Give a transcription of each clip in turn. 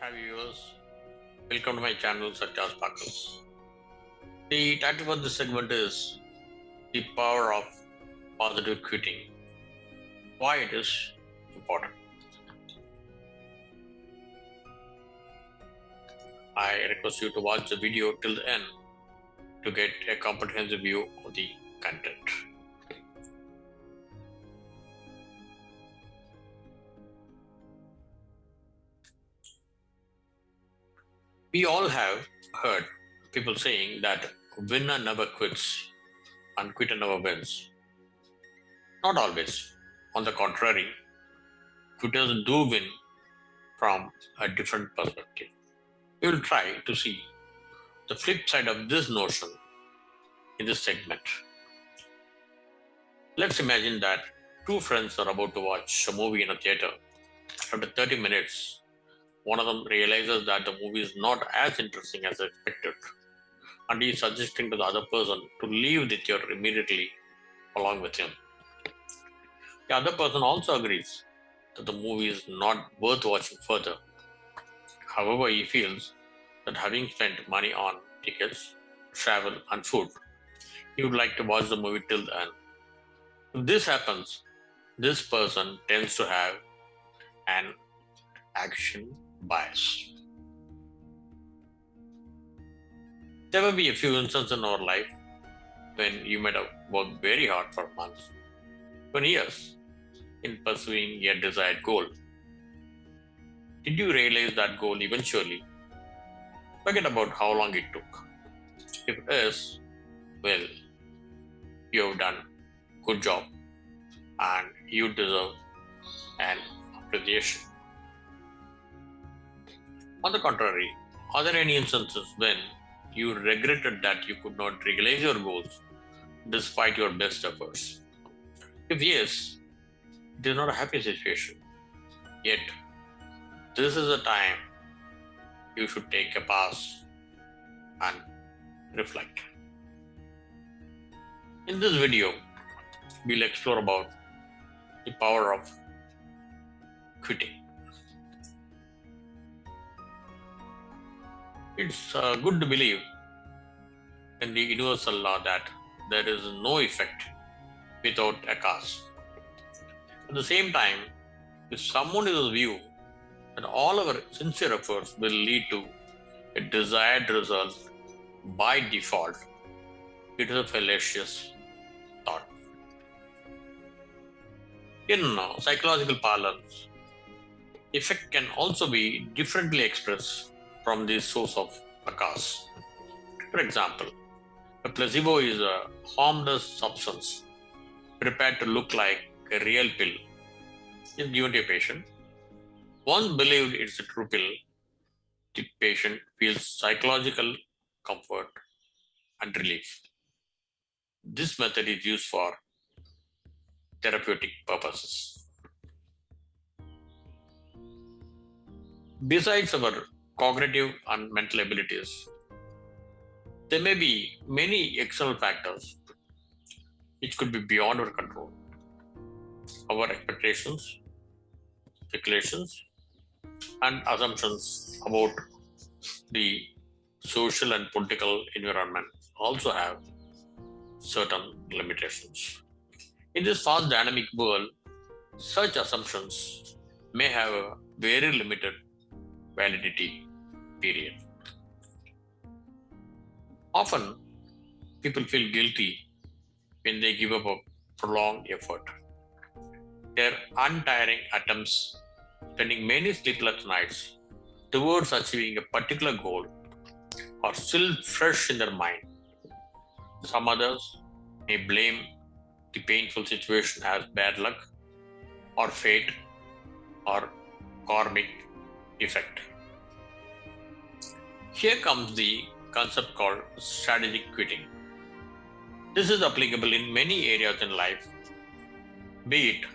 Hi viewers, welcome to my channel Satya Sparkles. The title for this segment is The Power of Positive Quitting. Why it is important. I request you to watch the video till the end to get a comprehensive view of the content. We all have heard people saying that winner never quits and quitter never wins. Not always. On the contrary, quitters do win from a different perspective. We will try to see the flip side of this notion in this segment. Let's imagine that two friends are about to watch a movie in a theater. After 30 minutes, one of them realizes that the movie is not as interesting as expected, and he is suggesting to the other person to leave the theater immediately along with him. The other person also agrees that the movie is not worth watching further. However, he feels that having spent money on tickets, travel, and food, he would like to watch the movie till the end. If this happens, this person tends to have an action bias. There will be a few instances in our life when you might have worked very hard for months, even years, in pursuing a desired goal. Did you realize that goal eventually? Forget about how long it took. If it is, well, you have done good job and you deserve an appreciation. On the contrary, are there any instances when you regretted that you could not realize your goals despite your best efforts? If yes, it is not a happy situation. Yet, this is a time you should take a pause and reflect. In this video, we'll explore about the power of quitting. It's good to believe in the universal law that there is no effect without a cause. At the same time, if someone is of view that all our sincere efforts will lead to a desired result by default, it is a fallacious thought. In psychological parlance, effect can also be differently expressed from the source of a cause. For example, a placebo is a harmless substance prepared to look like a real pill is given to a patient. Once believed it's a true pill, the patient feels psychological comfort and relief. This method is used for therapeutic purposes. Besides our cognitive and mental abilities, there may be many external factors which could be beyond our control. Our expectations, speculations, and assumptions about the social and political environment also have certain limitations. In this fast dynamic world, such assumptions may have a very limited validity period. Often, people feel guilty when they give up a prolonged effort. Their untiring attempts, spending many sleepless nights towards achieving a particular goal, are still fresh in their mind. Some others may blame the painful situation as bad luck or fate or karmic effect. Here comes the concept called strategic quitting. This is applicable in many areas in life, be it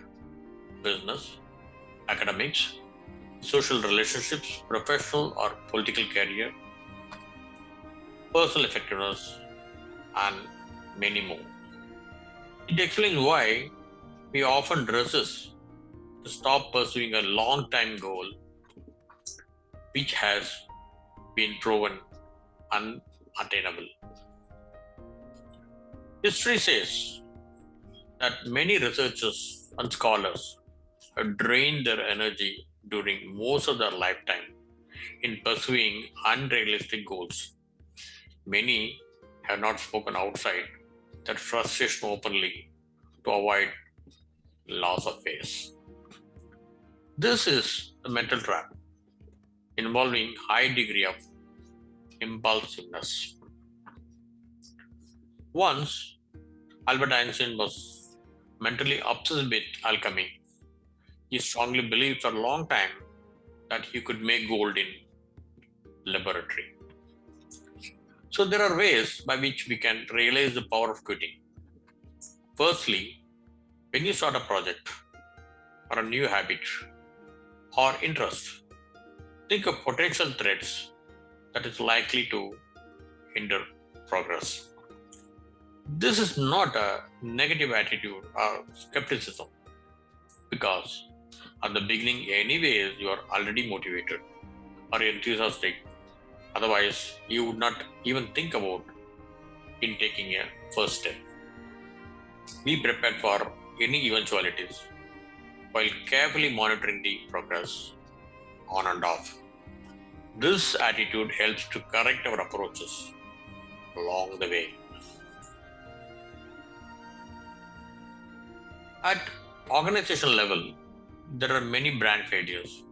business, academics, social relationships, professional or political career, personal effectiveness, and many more. It explains why we often resist to stop pursuing a long time goal which has been proven unattainable. History says that many researchers and scholars have drained their energy during most of their lifetime in pursuing unrealistic goals. Many have not spoken outside their frustration openly to avoid loss of face. This is a mental trap involving high degree of impulsiveness. Once, Albert Einstein was mentally obsessed with alchemy. He strongly believed for a long time that he could make gold in laboratory. So there are ways by which we can realize the power of quitting. Firstly, when you start a project or a new habit or interest, think of potential threats that is likely to hinder progress. This is not a negative attitude or skepticism because at the beginning, anyways, you are already motivated or enthusiastic. Otherwise, you would not even think about in taking a first step. Be prepared for any eventualities while carefully monitoring the progress on and off. This attitude helps to correct our approaches along the way. At organizational level, there are many brand failures.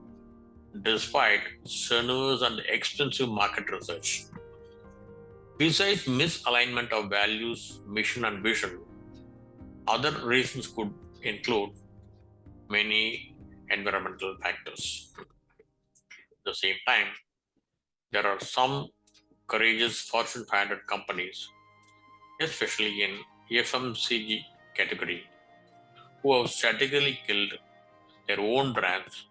Despite strenuous and expensive market research, besides misalignment of values, mission, and vision, other reasons could include many environmental factors. At the same time, there are some courageous Fortune 500 companies, especially in FMCG category, who have strategically killed their own brands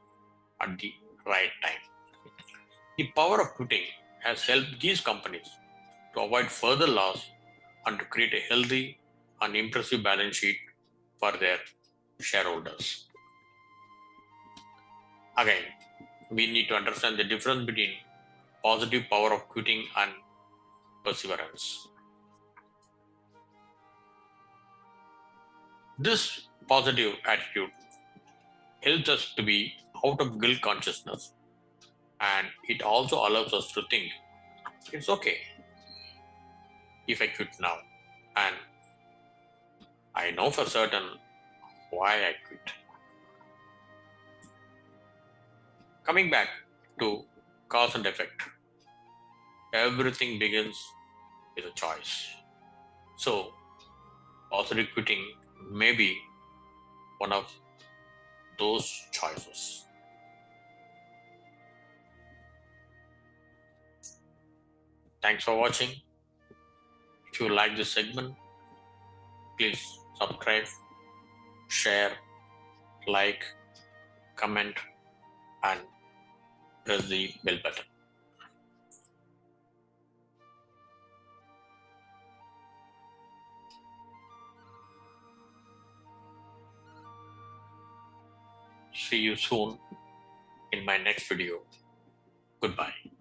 at the right time. The power of quitting has helped these companies to avoid further loss and to create a healthy and impressive balance sheet for their shareholders. Again, we need to understand the difference between positive power of quitting and perseverance. This positive attitude helps us to be out of guilt consciousness, and it also allows us to think it's okay if I quit now, and I know for certain why I quit. Coming back to cause and effect, everything begins with a choice. So, positive quitting may be one of those choices. Thanks for watching. If you like this segment, please subscribe, share, like, comment, and press the bell button. See you soon in my next video. Goodbye.